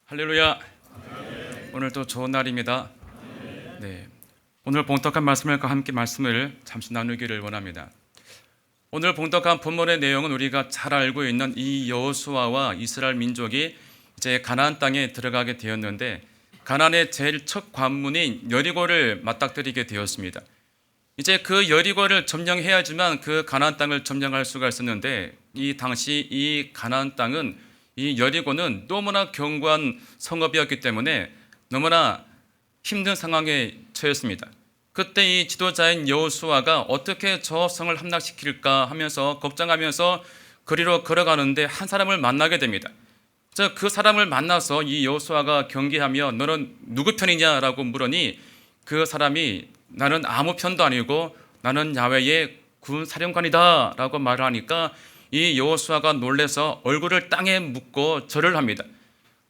할렐루야. 오늘 또 좋은 날입니다. 네, 오늘 봉독한 말씀과 함께 말씀을 잠시 나누기를 원합니다. 오늘 봉독한 본문의 내용은 우리가 잘 알고 있는 이 여호수아와 이스라엘 민족이 이제 가나안 땅에 들어가게 되었는데, 가나안의 제일 첫 관문인 여리고를 맞닥뜨리게 되었습니다. 이제 그 여리고를 점령해야지만 그 가나안 땅을 점령할 수가 있었는데, 이 당시 이 가나안 땅은, 이 여리고는 너무나 견고한 성읍이었기 때문에 너무나 힘든 상황에 처했습니다. 그때 이 지도자인 여호수아가 어떻게 저 성을 함락시킬까 하면서 걱정하면서 거리로 걸어가는데 한 사람을 만나게 됩니다. 그 사람을 만나서 이 여호수아가 경계하며 너는 누구 편이냐라고 물으니, 그 사람이 나는 아무 편도 아니고 나는 야훼의 군 사령관이다 라고 말을 하니까 이 여호수아가 놀라서 얼굴을 땅에 묻고 절을 합니다.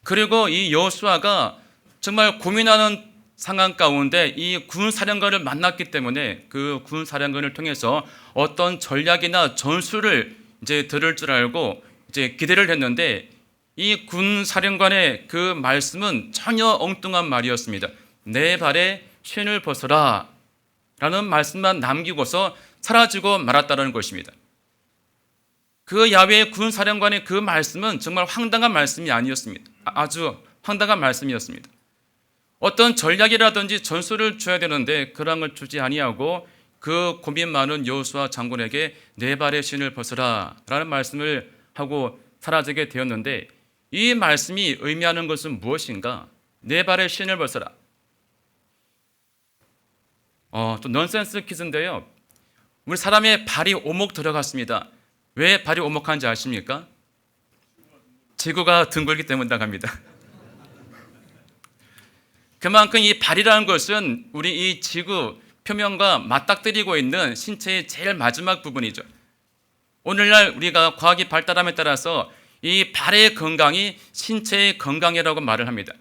그리고 이 여호수아가 정말 고민하는 상황 가운데 이 군사령관을 만났기 때문에 그 군사령관을 통해서 어떤 전략이나 전술을 이제 들을 줄 알고 이제 기대를 했는데, 이 군사령관의 그 말씀은 전혀 엉뚱한 말이었습니다. 내 발에 신을 벗어라 라는 말씀만 남기고서 사라지고 말았다는 것입니다. 그 야훼의 군사령관의 그 말씀은 정말 황당한 말씀이 아니었습니다. 아주 황당한 말씀이었습니다. 어떤 전략이라든지 전술을 줘야 되는데 그런 걸 주지 아니하고 그 고민 많은 여호수아 장군에게 내 발의 신을 벗어라 라는 말씀을 하고 사라지게 되었는데, 이 말씀이 의미하는 것은 무엇인가? 내 발의 신을 벗어라. 좀 넌센스 퀴즈인데요. 우리 사람의 발이 오목 들어갔습니다. 왜 발이 오목한지 아십니까? 지구가 둥글기 때문이라고 합니다. 그만큼 이 발이라는 것은 우리 이 지구 표면과 맞닥뜨리고 있는 신체의 제일 마지막 부분이죠. 오늘날 우리가 과학이 발달함에 따라서 이 발의 건강이 신체의 건강이라고 말을 합니다.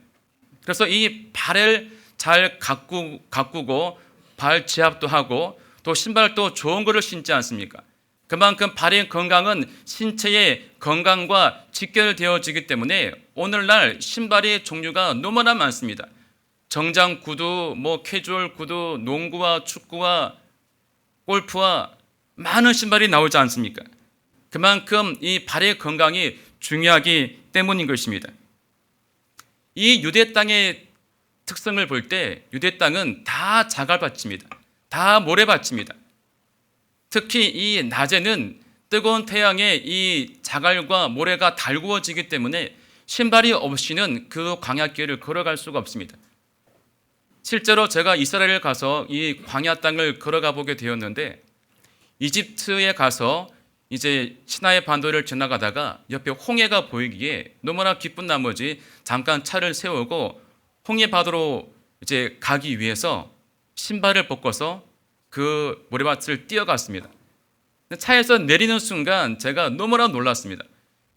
그래서 이 발을 잘 가꾸고 발 지압도 하고 또 신발도 좋은 거를 신지 않습니까? 그만큼 발의 건강은 신체의 건강과 직결되어지기 때문에 오늘날 신발의 종류가 너무나 많습니다. 정장 구두, 캐주얼 구두, 농구와 축구와 골프와 많은 신발이 나오지 않습니까? 그만큼 이 발의 건강이 중요하기 때문인 것입니다. 이 유대 땅의 특성을 볼 때 유대 땅은 다 자갈밭입니다. 다 모래밭입니다. 특히 이 낮에는 뜨거운 태양에 이 자갈과 모래가 달구어지기 때문에 신발이 없이는 그 광야길을 걸어갈 수가 없습니다. 실제로 제가 이스라엘에 가서 이 광야 땅을 걸어가 보게 되었는데, 이집트에 가서 이제 시나이 반도를 지나가다가 옆에 홍해가 보이기에 너무나 기쁜 나머지 잠깐 차를 세우고 홍해 바다로 이제 가기 위해서 신발을 벗고서 그 모래밭을 뛰어갔습니다. 차에서 내리는 순간 제가 너무나 놀랐습니다.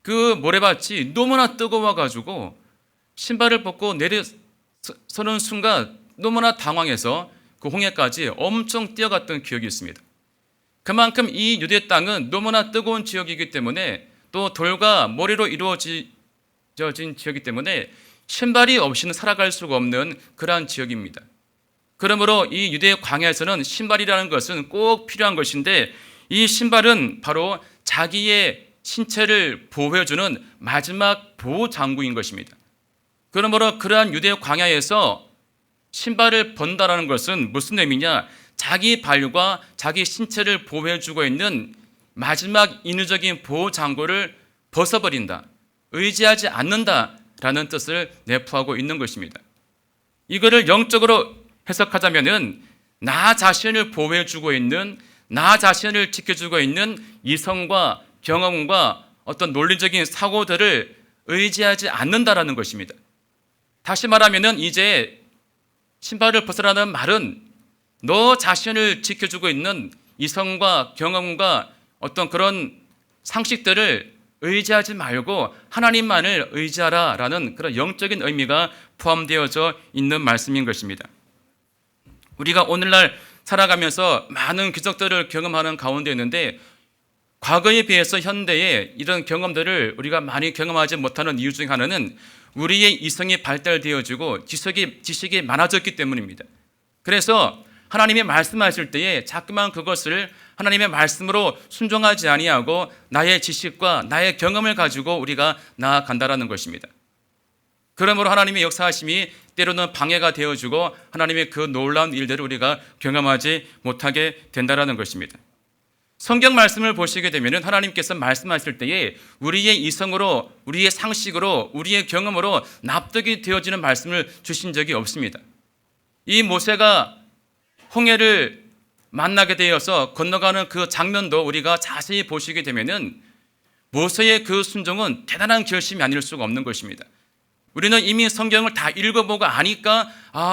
그 모래밭이 너무나 뜨거워가지고 신발을 벗고 내려서는 순간 너무나 당황해서 그 홍해까지 엄청 뛰어갔던 기억이 있습니다. 그만큼 이 유대 땅은 너무나 뜨거운 지역이기 때문에 또 돌과 모래로 이루어진 지역이기 때문에 신발이 없이는 살아갈 수가 없는 그러한 지역입니다. 그러므로 이 유대 광야에서는 신발이라는 것은 꼭 필요한 것인데, 이 신발은 바로 자기의 신체를 보호해주는 마지막 보호장구인 것입니다. 그러므로 그러한 유대 광야에서 신발을 번다라는 것은 무슨 의미냐? 자기 발과 자기 신체를 보호해주고 있는 마지막 인위적인 보호장구를 벗어버린다, 의지하지 않는다라는 뜻을 내포하고 있는 것입니다. 이거를 영적으로 해석하자면은 나 자신을 보호해주고 있는, 나 자신을 지켜주고 있는 이성과 경험과 어떤 논리적인 사고들을 의지하지 않는다라는 것입니다. 다시 말하면은 이제 신발을 벗으라는 말은 너 자신을 지켜주고 있는 이성과 경험과 어떤 그런 상식들을 의지하지 말고 하나님만을 의지하라라는 그런 영적인 의미가 포함되어져 있는 말씀인 것입니다. 우리가 오늘날 살아가면서 많은 기적들을 경험하는 가운데 있는데, 과거에 비해서 현대에 이런 경험들을 우리가 많이 경험하지 못하는 이유 중 하나는 우리의 이성이 발달되어지고 지식이 많아졌기 때문입니다. 그래서 하나님이 말씀하실 때에 자꾸만 그것을 하나님의 말씀으로 순종하지 아니하고 나의 지식과 나의 경험을 가지고 우리가 나아간다라는 것입니다. 그러므로 하나님의 역사하심이 때로는 방해가 되어주고 하나님의 그 놀라운 일들을 우리가 경험하지 못하게 된다라는 것입니다. 성경 말씀을 보시게 되면 하나님께서 말씀하실 때에 우리의 이성으로, 우리의 상식으로, 우리의 경험으로 납득이 되어지는 말씀을 주신 적이 없습니다. 이 모세가 홍해를 만나게 되어서 건너가는 그 장면도 우리가 자세히 보시게 되면은 모세의 그 순종은 대단한 결심이 아닐 수가 없는 것입니다. 우리는 이미 성경을 다 읽어보고 아니까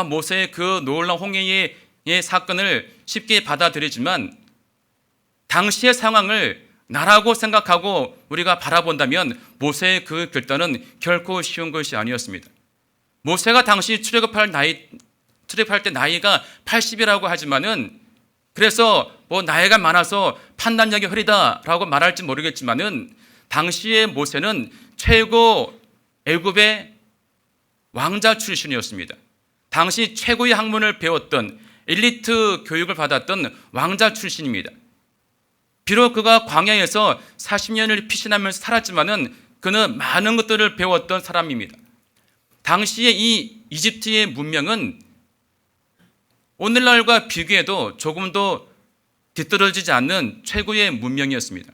모세의 그 놀라운 홍해의 사건을 쉽게 받아들이지만 당시의 상황을 나라고 생각하고 우리가 바라본다면 모세의 그 결단은 결코 쉬운 것이 아니었습니다. 모세가 당시 출애굽할 때 나이가 80이라고 하지만은 그래서 나이가 많아서 판단력이 흐리다라고 말할지 모르겠지만은 당시의 모세는 최고 애굽의 왕자 출신이었습니다. 당시 최고의 학문을 배웠던 엘리트 교육을 받았던 왕자 출신입니다. 비록 그가 광야에서 40년을 피신하면서 살았지만은 그는 많은 것들을 배웠던 사람입니다. 당시의 이 이집트의 문명은 오늘날과 비교해도 조금도 뒤떨어지지 않는 최고의 문명이었습니다.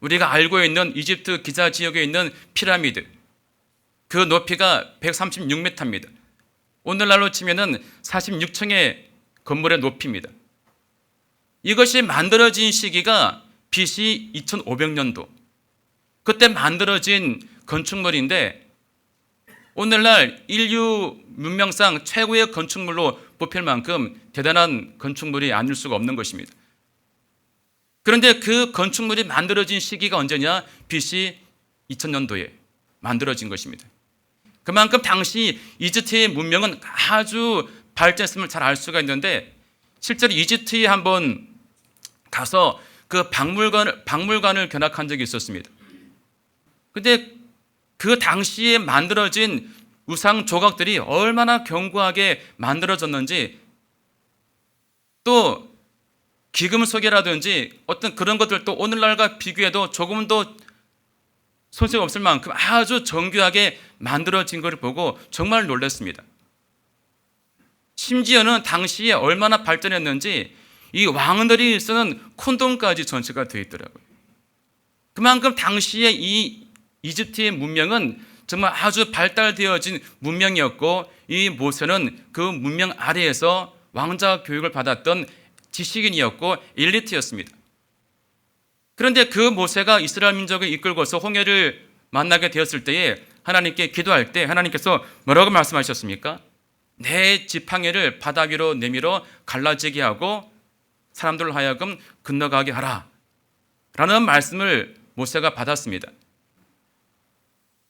우리가 알고 있는 이집트 기자 지역에 있는 피라미드, 그 높이가 136m입니다. 오늘날로 치면은 46층의 건물의 높이입니다. 이것이 만들어진 시기가 BC 2500년도. 그때 만들어진 건축물인데 오늘날 인류 문명상 최고의 건축물로 뽑힐 만큼 대단한 건축물이 아닐 수가 없는 것입니다. 그런데 그 건축물이 만들어진 시기가 언제냐? BC 2000년도에 만들어진 것입니다. 그만큼 당시 이집트의 문명은 아주 발전했음을 잘 알 수가 있는데 실제로 이집트에 한번 가서 그 박물관을 견학한 적이 있었습니다. 그런데 그 당시에 만들어진 우상 조각들이 얼마나 견고하게 만들어졌는지 또 기금 소개라든지 어떤 그런 것들도 오늘날과 비교해도 조금도 손색 없을 만큼 아주 정교하게 만들어진 것을 보고 정말 놀랐습니다. 심지어는 당시에 얼마나 발전했는지 이 왕들이 쓰는 콘돔까지 전시가 되어 있더라고요. 그만큼 당시에 이 이집트의 문명은 정말 아주 발달되어진 문명이었고 이 모세는 그 문명 아래에서 왕자 교육을 받았던 지식인이었고 엘리트였습니다. 그런데 그 모세가 이스라엘 민족을 이끌고서 홍해를 만나게 되었을 때에 하나님께 기도할 때 하나님께서 뭐라고 말씀하셨습니까? 내 지팡이를 바다 위로 내밀어 갈라지게 하고 사람들로 하여금 건너가게 하라 라는 말씀을 모세가 받았습니다.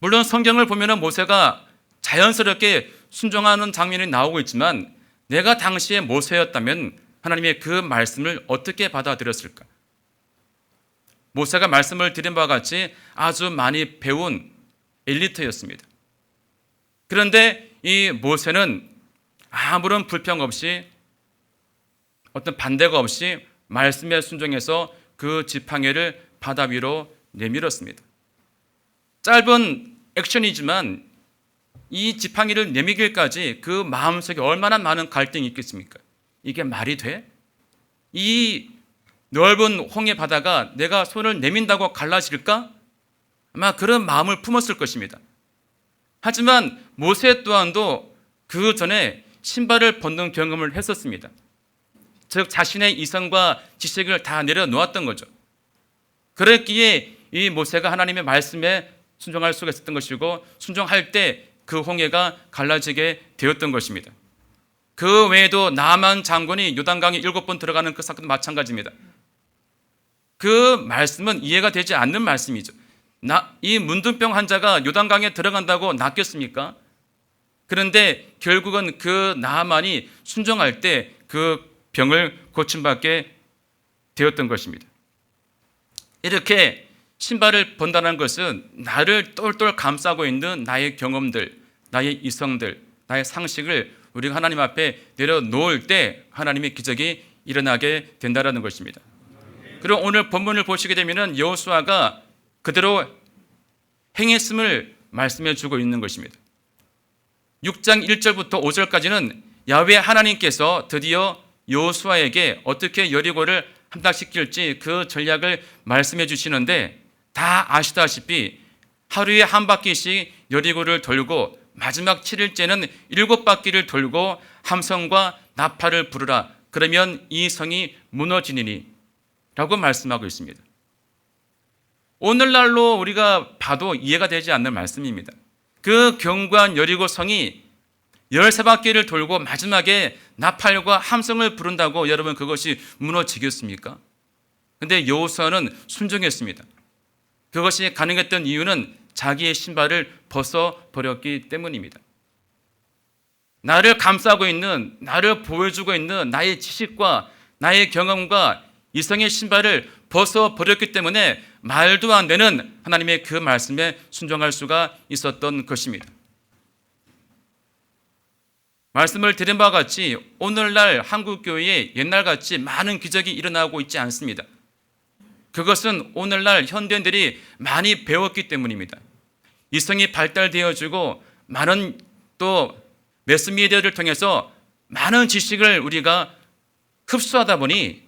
물론 성경을 보면 모세가 자연스럽게 순종하는 장면이 나오고 있지만 내가 당시에 모세였다면 하나님의 그 말씀을 어떻게 받아들였을까? 모세가 말씀을 드린 바와 같이 아주 많이 배운 엘리트였습니다. 그런데 이 모세는 아무런 불평 없이 어떤 반대가 없이 말씀에 순종해서 그 지팡이를 바다 위로 내밀었습니다. 짧은 액션이지만 이 지팡이를 내밀기까지 그 마음속에 얼마나 많은 갈등이 있겠습니까? 이게 말이 돼? 이 넓은 홍해 바다가 내가 손을 내민다고 갈라질까? 아마 그런 마음을 품었을 것입니다. 하지만 모세 또한도 그 전에 신발을 벗는 경험을 했었습니다. 즉 자신의 이성과 지식을 다 내려놓았던 거죠. 그랬기에 이 모세가 하나님의 말씀에 순종할 수가 있었던 것이고 순종할 때 그 홍해가 갈라지게 되었던 것입니다. 그 외에도 나만 장군이 요단강에 7번 들어가는 그 사건도 마찬가지입니다. 그 말씀은 이해가 되지 않는 말씀이죠. 이 문둥병 환자가 요단강에 들어간다고 낫겠습니까? 그런데 결국은 그 나만이 순종할 때 그 병을 고침받게 되었던 것입니다. 이렇게 신발을 본다는 것은 나를 똘똘 감싸고 있는 나의 경험들, 나의 이성들, 나의 상식을 우리가 하나님 앞에 내려놓을 때 하나님의 기적이 일어나게 된다는 것입니다. 그리고 오늘 본문을 보시게 되면 여호수아가 그대로 행했음을 말씀해 주고 있는 것입니다. 6장 1절부터 5절까지는 야훼 하나님께서 드디어 여호수아에게 어떻게 여리고를 함락시킬지 그 전략을 말씀해 주시는데, 다 아시다시피 하루에 한 바퀴씩 여리고를 돌고 마지막 7일째는 7바퀴를 돌고 함성과 나팔을 부르라, 그러면 이 성이 무너지니니 라고 말씀하고 있습니다. 오늘날로 우리가 봐도 이해가 되지 않는 말씀입니다. 그 견고한 여리고 성이 13바퀴를 돌고 마지막에 나팔과 함성을 부른다고 여러분 그것이 무너지겠습니까? 그런데 여호수아는 순종했습니다. 그것이 가능했던 이유는 자기의 신발을 벗어버렸기 때문입니다. 나를 감싸고 있는, 나를 보여주고 있는 나의 지식과 나의 경험과 이성의 신발을 벗어버렸기 때문에 말도 안 되는 하나님의 그 말씀에 순종할 수가 있었던 것입니다. 말씀을 드린 바와 같이 오늘날 한국교회에 옛날같이 많은 기적이 일어나고 있지 않습니다. 그것은 오늘날 현대인들이 많이 배웠기 때문입니다. 이성이 발달되어지고 많은 또 매스미디어를 통해서 많은 지식을 우리가 흡수하다 보니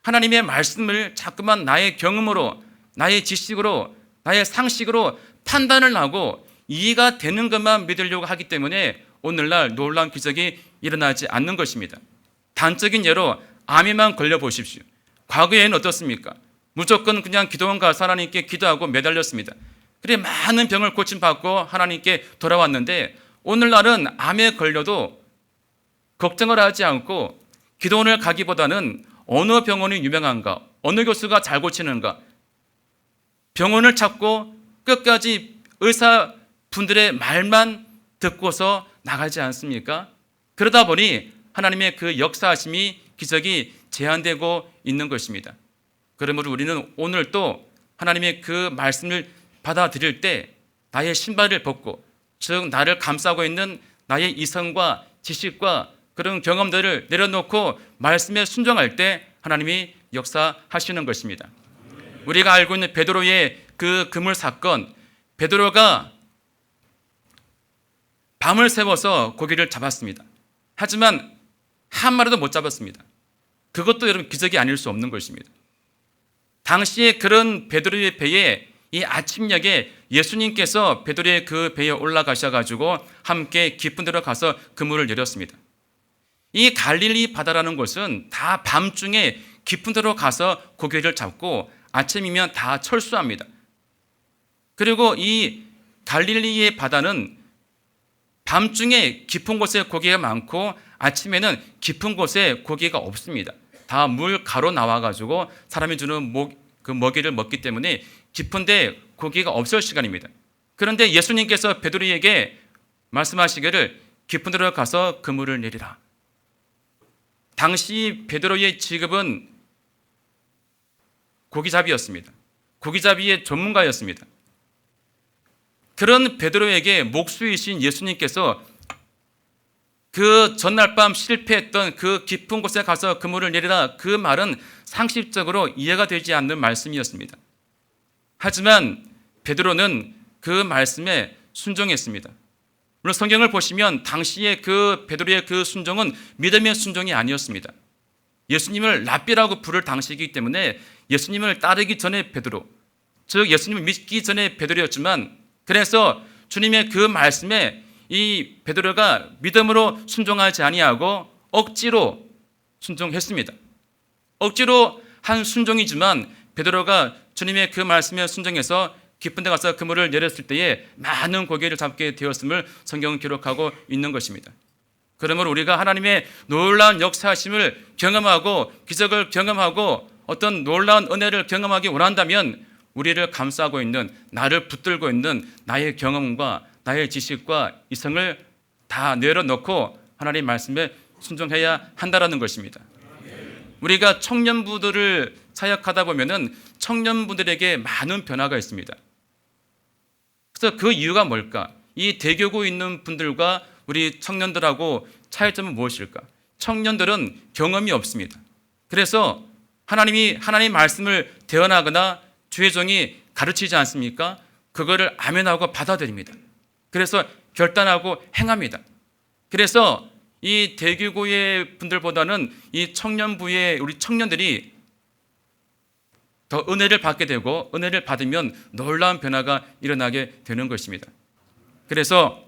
하나님의 말씀을 자꾸만 나의 경험으로, 나의 지식으로, 나의 상식으로 판단을 하고 이해가 되는 것만 믿으려고 하기 때문에 오늘날 놀라운 기적이 일어나지 않는 것입니다. 단적인 예로 암에만 걸려보십시오. 과거에는 어떻습니까? 무조건 그냥 기도원 가서 하나님께 기도하고 매달렸습니다. 그래 많은 병을 고침받고 하나님께 돌아왔는데, 오늘날은 암에 걸려도 걱정을 하지 않고 기도원을 가기보다는 어느 병원이 유명한가, 어느 교수가 잘 고치는가, 병원을 찾고 끝까지 의사분들의 말만 듣고서 나가지 않습니까? 그러다 보니 하나님의 그 역사하심이, 기적이 제한되고 있는 것입니다. 그러므로 우리는 오늘 또 하나님의 그 말씀을 받아들일 때 나의 신발을 벗고, 즉 나를 감싸고 있는 나의 이성과 지식과 그런 경험들을 내려놓고 말씀에 순종할 때 하나님이 역사하시는 것입니다. 우리가 알고 있는 베드로의 그 그물 사건, 베드로가 밤을 새워서 고기를 잡았습니다. 하지만 한 마리도 못 잡았습니다. 그것도 여러분 기적이 아닐 수 없는 것입니다. 당시에 그런 베드로의 배에 이 아침녘에 예수님께서 베드로의 그 배에 올라가셔가지고 함께 깊은 데로 가서 그물을 내렸습니다. 이 갈릴리 바다라는 곳은 다 밤중에 깊은 데로 가서 고기를 잡고 아침이면 다 철수합니다. 그리고 이 갈릴리의 바다는 밤중에 깊은 곳에 고기가 많고 아침에는 깊은 곳에 고기가 없습니다. 다 물 가로 나와가지고 사람이 주는 그 먹이를 먹기 때문에 깊은데 고기가 없을 시간입니다. 그런데 예수님께서 베드로에게 말씀하시기를 깊은 데로 가서 그물을 내리라. 당시 베드로의 직업은 고기잡이였습니다. 고기잡이의 전문가였습니다. 그런 베드로에게 목수이신 예수님께서 그 전날 밤 실패했던 그 깊은 곳에 가서 그물을 내리라, 그 말은 상식적으로 이해가 되지 않는 말씀이었습니다. 하지만 베드로는 그 말씀에 순종했습니다. 물론 성경을 보시면 당시에 그 베드로의 그 순종은 믿음의 순종이 아니었습니다. 예수님을 랍비라고 부를 당시이기 때문에 예수님을 따르기 전에 베드로, 즉 예수님을 믿기 전에 베드로였지만, 그래서 주님의 그 말씀에 이 베드로가 믿음으로 순종하지 아니하고 억지로 순종했습니다. 억지로 한 순종이지만 베드로가 주님의 그 말씀에 순종해서 깊은 데 가서 그물을 내렸을 때에 많은 고기를 잡게 되었음을 성경은 기록하고 있는 것입니다. 그러므로 우리가 하나님의 놀라운 역사하심을 경험하고 기적을 경험하고 어떤 놀라운 은혜를 경험하기 원한다면 우리를 감싸고 있는, 나를 붙들고 있는 나의 경험과 나의 지식과 이성을 다 내려놓고 하나님 말씀에 순종해야 한다라는 것입니다. 우리가 청년부들을 사역하다 보면은 청년부들에게 많은 변화가 있습니다. 그래서 그 이유가 뭘까? 이 대교구에 있는 분들과 우리 청년들하고 차이점은 무엇일까? 청년들은 경험이 없습니다. 그래서 하나님 말씀을 대언하거나 주의 종이 가르치지 않습니까? 그거를 아멘하고 받아들입니다. 그래서 결단하고 행합니다. 그래서 이 대교구의 분들보다는 이 청년부의 우리 청년들이 더 은혜를 받게 되고 은혜를 받으면 놀라운 변화가 일어나게 되는 것입니다. 그래서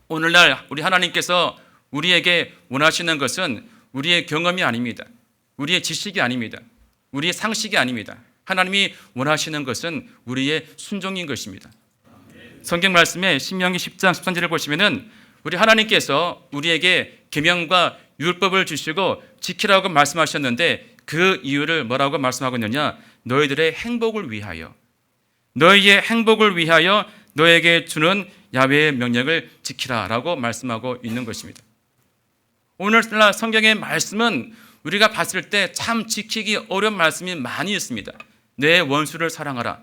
오늘날 우리 하나님께서 우리에게 원하시는 것은 우리의 경험이 아닙니다. 우리의 지식이 아닙니다. 우리의 상식이 아닙니다. 하나님이 원하시는 것은 우리의 순종인 것입니다. 성경 말씀에 신명기 10장 13절을 보시면은 우리 하나님께서 우리에게 계명과 율법을 주시고 지키라고 말씀하셨는데 그 이유를 뭐라고 말씀하고 있느냐? 너희들의 행복을 위하여, 너희의 행복을 위하여 너에게 주는 야훼의 명령을 지키라라고 말씀하고 있는 것입니다. 오늘날 성경의 말씀은 우리가 봤을 때 참 지키기 어려운 말씀이 많이 있습니다. 내 원수를 사랑하라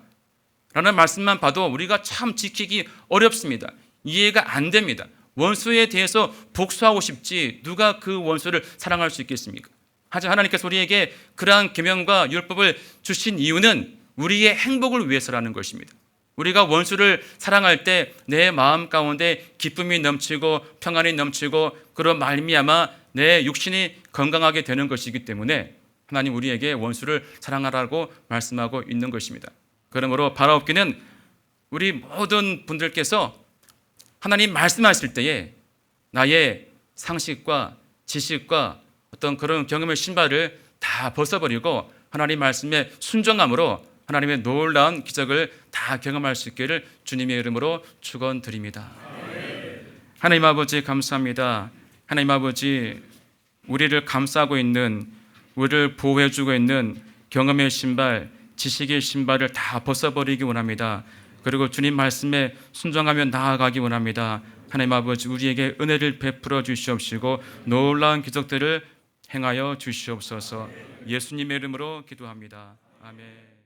라는 말씀만 봐도 우리가 참 지키기 어렵습니다. 이해가 안 됩니다. 원수에 대해서 복수하고 싶지 누가 그 원수를 사랑할 수 있겠습니까? 하지만 하나님께서 우리에게 그러한 계명과 율법을 주신 이유는 우리의 행복을 위해서라는 것입니다. 우리가 원수를 사랑할 때 내 마음 가운데 기쁨이 넘치고 평안이 넘치고 그런 말미암아 내 육신이 건강하게 되는 것이기 때문에 하나님 우리에게 원수를 사랑하라고 말씀하고 있는 것입니다. 그러므로 바라옵기는 우리 모든 분들께서 하나님 말씀하실 때에 나의 상식과 지식과 어떤 그런 경험의 신발을 다 벗어버리고 하나님 말씀에 순종함으로 하나님의 놀라운 기적을 다 경험할 수 있기를 주님의 이름으로 축원드립니다. 하나님 아버지 감사합니다. 하나님 아버지 우리를 감싸고 있는, 우리를 보호해주고 있는 경험의 신발, 지식의 신발을 다 벗어버리기 원합니다. 그리고 주님 말씀에 순종하며 나아가기 원합니다. 하나님 아버지 우리에게 은혜를 베풀어 주시옵시고 놀라운 기적들을 행하여 주시옵소서. 예수님의 이름으로 기도합니다. 아멘.